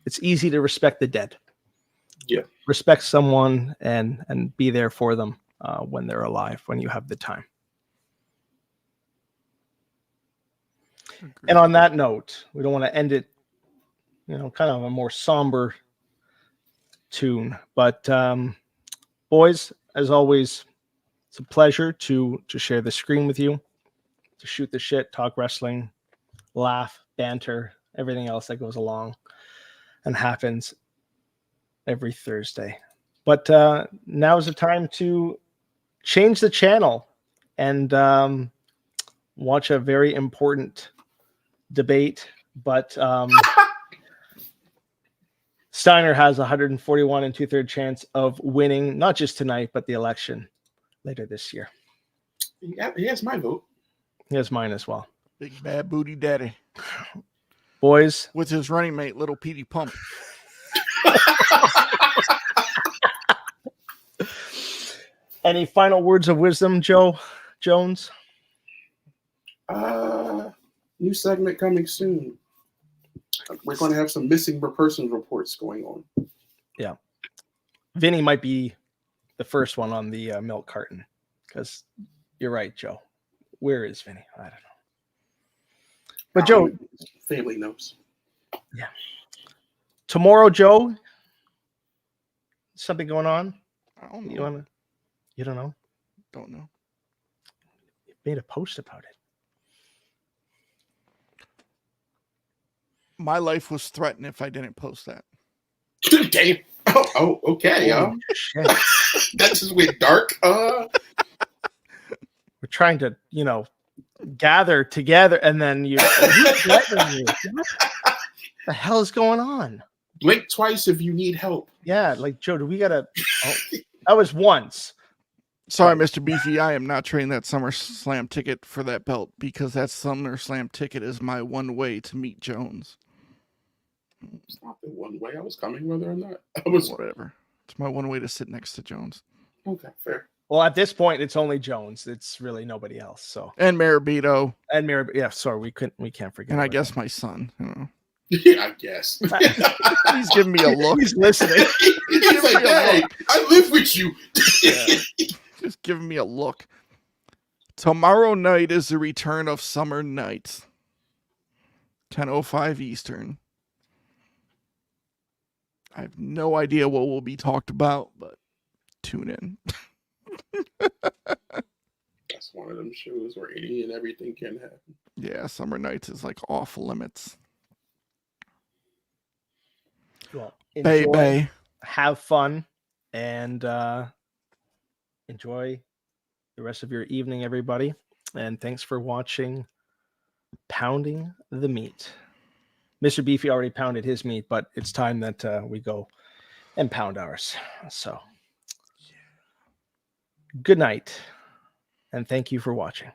A: it's easy to respect the dead.
C: Yeah.
A: Respect someone and be there for them when they're alive, when you have the time. And on that note, we don't want to end it, kind of a more somber tune. But boys, as always, it's a pleasure to share the screen with you, to shoot the shit, talk wrestling, laugh, banter, everything else that goes along and happens every Thursday. But now is the time to change the channel and watch a very important debate. But Steiner has 141 and 2/3 chance of winning, not just tonight, but the election later this year.
C: He has my vote.
A: He has mine as well.
B: Big bad booty daddy.
A: Boys,
B: With his running mate, little Petey Pump.
A: any final words of wisdom, Joe Jones?
C: New segment coming soon. We're going to have some missing persons reports going on.
A: Yeah. Vinny might be the first one on the milk carton, because you're right, Joe. Where is Vinny? I don't know. But Joe,
C: Family knows.
A: yeah. Tomorrow, Joe, something going on?
B: I don't know.
A: You don't know?
B: Don't know.
A: You made a post about it.
B: My life was threatened if I didn't post that.
C: Damn. Oh, okay.
A: Holy shit.
C: That just went dark.
A: We're trying to, gather together, and then you. The hell is going on?
C: Blink twice if you need help.
A: Yeah, like Joe, do we gotta? Oh, that was once.
B: Sorry,
A: Right.
B: Mr. Beefy. I am not trading that SummerSlam ticket for that belt because that SummerSlam ticket is my one way to meet Jones.
C: It's not the one way I was coming, whether or not I was.
B: Whatever. It's my one way to sit next to Jones.
C: Okay, fair.
A: Well, at this point, it's only Jones. It's really nobody else. So
B: And Marabito.
A: and Mary, yeah. Sorry, we can't forget.
B: And I
A: about
B: guess my son. You know.
C: Yeah, I guess.
B: He's giving me a
A: that.
B: look.
A: He's listening.
C: He's like, hey, I live with you.
B: Yeah. Just giving me a look. Tomorrow night is the return of Summer Nights. 10:05 Eastern. I have no idea what will be talked about, but tune in.
C: That's one of them shows where any and everything can happen.
B: Yeah, Summer Nights is like off limits.
A: Well,
B: Bay
A: enjoy,
B: Bay.
A: have fun, and enjoy the rest of your evening, everybody. And thanks for watching Pounding the Meat. Mr. Beefy already pounded his meat, but it's time that we go and pound ours. So, good night, and thank you for watching.